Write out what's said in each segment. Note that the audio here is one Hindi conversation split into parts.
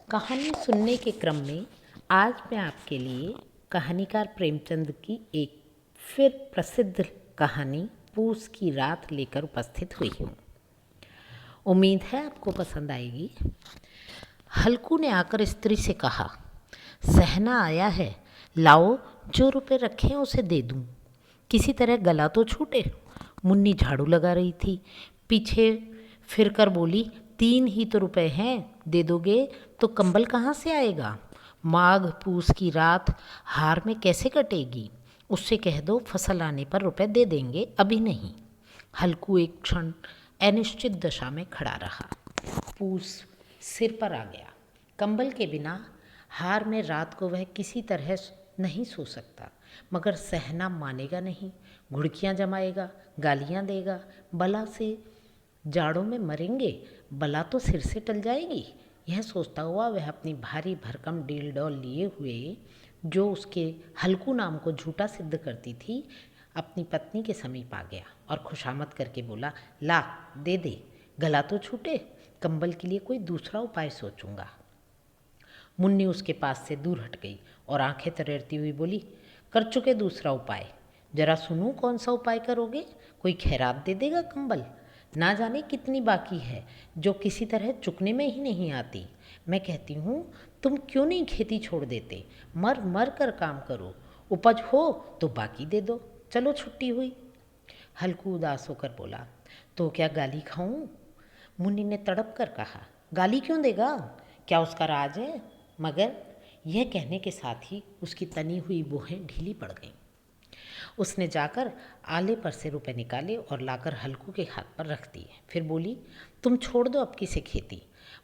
कहानी सुनने के क्रम में आज मैं आपके लिए कहानीकार प्रेमचंद की एक फिर प्रसिद्ध कहानी पूस की रात लेकर उपस्थित हुई हूँ। उम्मीद है आपको पसंद आएगी। हल्कू ने आकर स्त्री से कहा, सहना आया है, लाओ जो रुपए रखे हैं उसे दे दूँ, किसी तरह गला तो छूटे। मुन्नी झाड़ू लगा रही थी, पीछे फिर कर बोली, 3 ही तो रुपए हैं, दे दोगे तो कंबल कहाँ से आएगा? माघ पूस की रात हार में कैसे कटेगी? उससे कह दो फसल आने पर रुपए दे देंगे, अभी नहीं। हल्कू एक क्षण अनिश्चित दशा में खड़ा रहा। पूस सिर पर आ गया। कंबल के बिना हार में रात को वह किसी तरह नहीं सो सकता, मगर सहना मानेगा नहीं, घुड़कियाँ जमाएगा, गालियाँ देगा, बला से जाड़ों में मरेंगे, बला तो सिर से टल जाएगी। यह सोचता हुआ वह अपनी भारी भरकम डील डॉल लिए हुए, जो उसके हल्कू नाम को झूठा सिद्ध करती थी, अपनी पत्नी के समीप आ गया और खुशामद करके बोला, ला दे दे, गला तो छूटे, कंबल के लिए कोई दूसरा उपाय सोचूंगा। मुन्नी उसके पास से दूर हट गई और आंखें तरेरती हुई बोली, कर चुके दूसरा उपाय, जरा सुनूं कौन सा उपाय करोगे? कोई खैरात दे देगा कंबल? ना जाने कितनी बाकी है जो किसी तरह चुकने में ही नहीं आती। मैं कहती हूँ तुम क्यों नहीं खेती छोड़ देते, मर मर कर काम करो, उपज हो तो बाकी दे दो, चलो छुट्टी हुई। हल्कू उदास होकर बोला, तो क्या गाली खाऊं? मुन्नी ने तड़प कर कहा, गाली क्यों देगा, क्या उसका राज है? मगर यह कहने के साथ ही उसकी तनी हुई बोहें ढीली पड़ गईं। उसने जाकर आले पर से रुपए निकाले और लाकर हल्कू के हाथ पर रख दिए। फिर बोली, तुम छोड़ दो अब किसे खेती,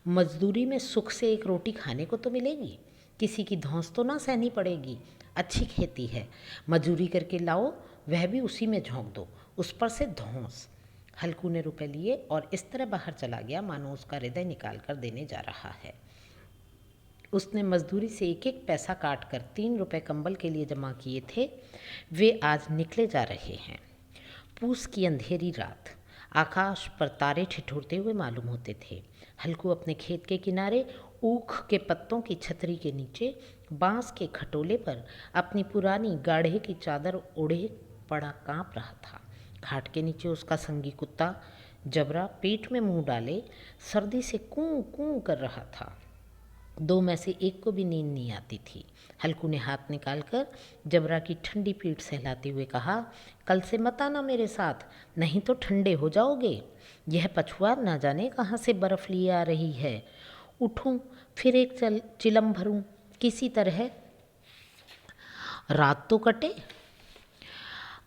मजदूरी में सुख से एक रोटी खाने को तो मिलेगी, किसी की धौंस तो ना सहनी पड़ेगी। अच्छी खेती है, मजदूरी करके लाओ, वह भी उसी में झोंक दो, उस पर से धौंस। हल्कू ने रुपए लिए और इस तरह बाहर चला गया मानो उसका हृदय निकाल कर देने जा रहा है। उसने मजदूरी से एक एक पैसा काट कर 3 रुपए कंबल के लिए जमा किए थे, वे आज निकले जा रहे हैं। पूस की अंधेरी रात, आकाश पर तारे ठिठुरते हुए मालूम होते थे। हल्कू अपने खेत के किनारे ऊख के पत्तों की छतरी के नीचे बांस के खटोले पर अपनी पुरानी गाढ़े की चादर ओढ़े पड़ा कांप रहा था। खाट के नीचे उसका संगी कुत्ता जबरा पेट में मुंह डाले सर्दी से कूं कूं कर रहा था। 2 में से एक को भी नींद नहीं आती थी। हल्कू ने हाथ निकालकर जबरा की ठंडी पीठ सहलाते हुए कहा, कल से मत आना मेरे साथ, नहीं तो ठंडे हो जाओगे। यह पछुआ ना जाने कहाँ से बर्फ़ लिए आ रही है। उठूं फिर एक चिलम भरूं, किसी तरह रात तो कटे।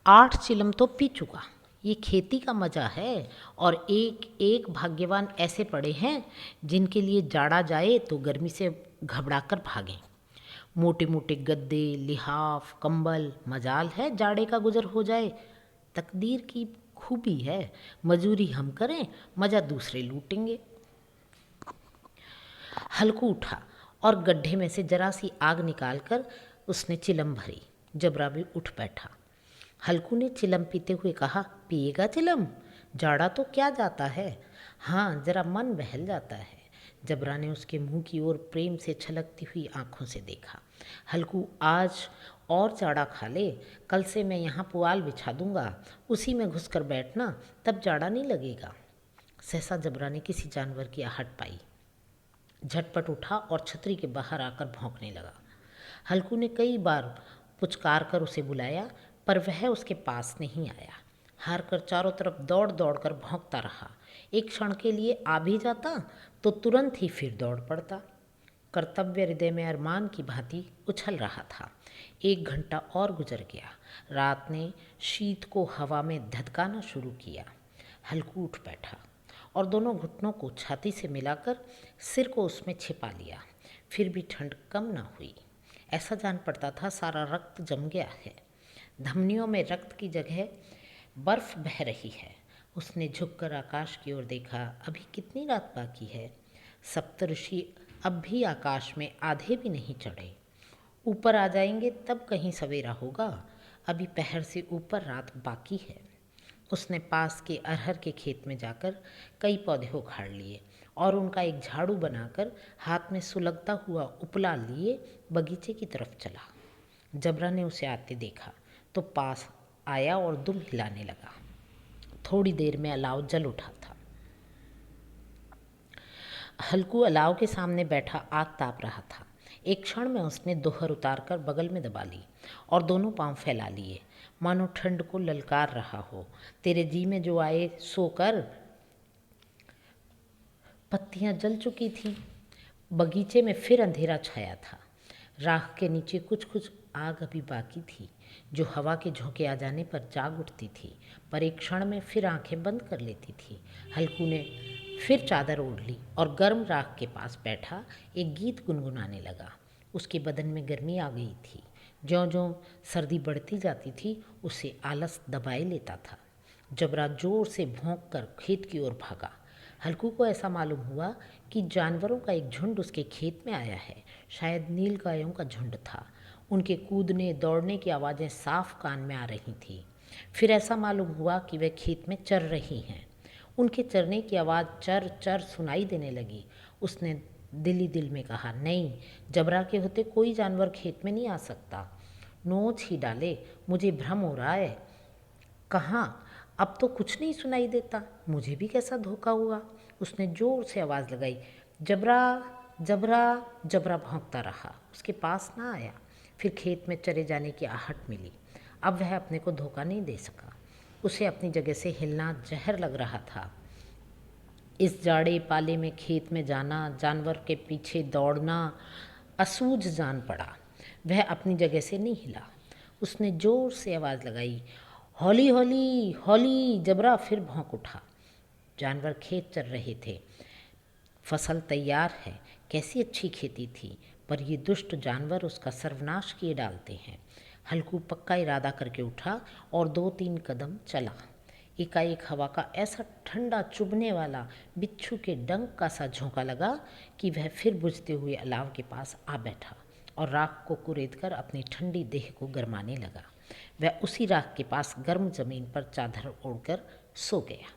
8 चिलम तो पी चुका। ये खेती का मज़ा है, और एक एक भाग्यवान ऐसे पड़े हैं जिनके लिए जाड़ा जाए तो गर्मी से घबराकर भागें। मोटे मोटे गद्दे, लिहाफ, कंबल, मजाल है जाड़े का गुजर हो जाए। तकदीर की खूबी है, मजूरी हम करें, मज़ा दूसरे लूटेंगे। हल्कू उठा और गड्ढे में से जरा सी आग निकालकर उसने चिलम भरी। जबरा भी उठ बैठा। हल्कू ने चिलम पीते हुए कहा, पिएगा चिलम? जाड़ा तो क्या जाता है, हाँ जरा मन बहल जाता है। जबरा ने उसके मुंह की ओर प्रेम से छलकती हुई आंखों से देखा। हल्कू आज और जाड़ा खा ले, कल से मैं यहाँ पुआल बिछा दूंगा, उसी में घुसकर बैठना, तब जाड़ा नहीं लगेगा। सहसा जबरा ने किसी जानवर की आहट पाई, झटपट उठा और छतरी के बाहर आकर भौंकने लगा। हल्कू ने कई बार पुचकार कर उसे बुलाया, पर वह उसके पास नहीं आया। हार कर चारों तरफ दौड़ दौड़ कर भौंकता रहा। एक क्षण के लिए आ भी जाता तो तुरंत ही फिर दौड़ पड़ता। कर्तव्य हृदय में अरमान की भांति उछल रहा था। 1 घंटा और गुजर गया। रात ने शीत को हवा में धधकाना शुरू किया। हल्कू उठ बैठा और दोनों घुटनों को छाती से मिलाकर सिर को उसमें छिपा लिया। फिर भी ठंड कम न हुई। ऐसा जान पड़ता था सारा रक्त जम गया है, धमनियों में रक्त की जगह बर्फ बह रही है। उसने झुककर आकाश की ओर देखा। अभी कितनी रात बाकी है? सप्तऋषि अब भी आकाश में आधे भी नहीं चढ़े। ऊपर आ जाएंगे तब कहीं सवेरा होगा, अभी पहर से ऊपर रात बाकी है। उसने पास के अरहर के खेत में जाकर कई पौधे उखाड़ लिए और उनका एक झाड़ू बनाकर हाथ में सुलगता हुआ उपला लिए बगीचे की तरफ चला। जबरा ने उसे आते देखा तो पास आया और दुम हिलाने लगा। थोड़ी देर में अलाव जल उठा था। हल्कू अलाव के सामने बैठा आग ताप रहा था। एक क्षण में उसने दोहर उतारकर बगल में दबा ली और दोनों पांव फैला लिए, मानो ठंड को ललकार रहा हो। तेरे जी में जो आए सो कर। पत्तियां जल चुकी थीं। बगीचे में फिर अंधेरा छाया था। राख के नीचे कुछ कुछ आग अभी बाकी थी, जो हवा के झोंके आ जाने पर जाग उठती थी, पर एक क्षण में फिर आंखें बंद कर लेती थी। हल्कू ने फिर चादर ओढ़ ली और गर्म राख के पास बैठा एक गीत गुनगुनाने लगा। उसके बदन में गर्मी आ गई थी। ज्यों-ज्यों सर्दी बढ़ती जाती थी, उसे आलस दबाए लेता था। जबरा जोर से भौंक कर खेत की ओर भागा। हल्कू को ऐसा मालूम हुआ कि जानवरों का एक झुंड उसके खेत में आया है। शायद नील गायों का झुंड था। उनके कूदने दौड़ने की आवाज़ें साफ कान में आ रही थीं। फिर ऐसा मालूम हुआ कि वे खेत में चर रही हैं। उनके चरने की आवाज़ चर चर सुनाई देने लगी। उसने दिल ही दिल में कहा, नहीं, जबरा के होते कोई जानवर खेत में नहीं आ सकता। नोच ही डाले, मुझे भ्रम हो रहा है। कहाँ, अब तो कुछ नहीं सुनाई देता। मुझे भी कैसा धोखा हुआ। उसने जोर से आवाज़ लगाई, जबरा जबरा। जबरा भौंकता रहा, उसके पास ना आया। फिर खेत में चरे जाने की आहट मिली। अब वह अपने को धोखा नहीं दे सका। उसे अपनी जगह से हिलना जहर लग रहा था। इस जाड़े पाले में खेत में जाना, जानवर के पीछे दौड़ना असूझ जान पड़ा। वह अपनी जगह से नहीं हिला। उसने जोर से आवाज़ लगाई, हौली हौली हौली। जबरा फिर भौंक उठा। जानवर खेत चर रहे थे। फसल तैयार है, कैसी अच्छी खेती थी, पर ये दुष्ट जानवर उसका सर्वनाश किए डालते हैं। हल्कू पक्का इरादा करके उठा और 2-3 कदम चला। एकाएक हवा का ऐसा ठंडा चुभने वाला बिच्छू के डंक का सा झोंका लगा कि वह फिर बुझते हुए अलाव के पास आ बैठा और राख को कुरेदकर अपनी ठंडी देह को गरमाने लगा। वह उसी राख के पास गर्म जमीन पर चादर ओढ़कर सो गया।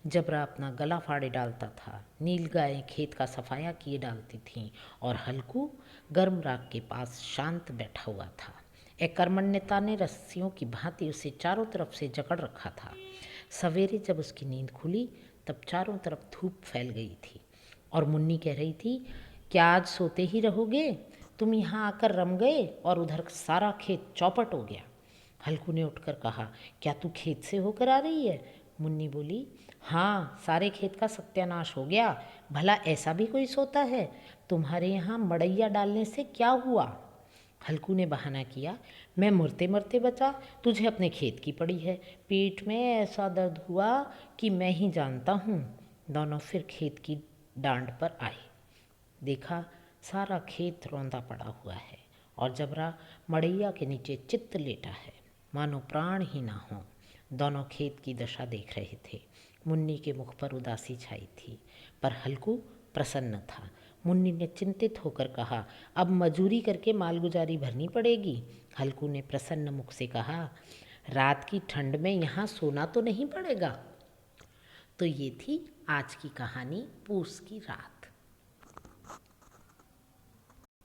जबरा अपना गला फाड़े डालता था। नील गायें खेत का सफाया किए डालती थीं और हल्कू गर्म राख के पास शांत बैठा हुआ था। एक कर्मण्यता ने रस्सियों की भांति उसे चारों तरफ से जकड़ रखा था। सवेरे जब उसकी नींद खुली तब चारों तरफ धूप फैल गई थी और मुन्नी कह रही थी, क्या आज सोते ही रहोगे? तुम यहाँ आकर रम गए और उधर सारा खेत चौपट हो गया। हल्कू ने उठकर कहा, क्या तू खेत से होकर आ रही है? मुन्नी बोली, हाँ, सारे खेत का सत्यानाश हो गया। भला ऐसा भी कोई सोता है? तुम्हारे यहाँ मड़ैया डालने से क्या हुआ? हल्कू ने बहाना किया, मैं मरते मरते बचा, तुझे अपने खेत की पड़ी है। पेट में ऐसा दर्द हुआ कि मैं ही जानता हूँ। दोनों फिर खेत की डांड पर आए। देखा, सारा खेत रौंदा पड़ा हुआ है और जबरा मड़ैया के नीचे चित्त लेटा है, मानो प्राण ही ना हो। दोनों खेत की दशा देख रहे थे। मुन्नी के मुख पर उदासी छाई थी, पर हल्कू प्रसन्न था। मुन्नी ने चिंतित होकर कहा, अब मजूरी करके मालगुजारी भरनी पड़ेगी। हल्कू ने प्रसन्न मुख से कहा, रात की ठंड में यहाँ सोना तो नहीं पड़ेगा। तो ये थी आज की कहानी पूस की रात।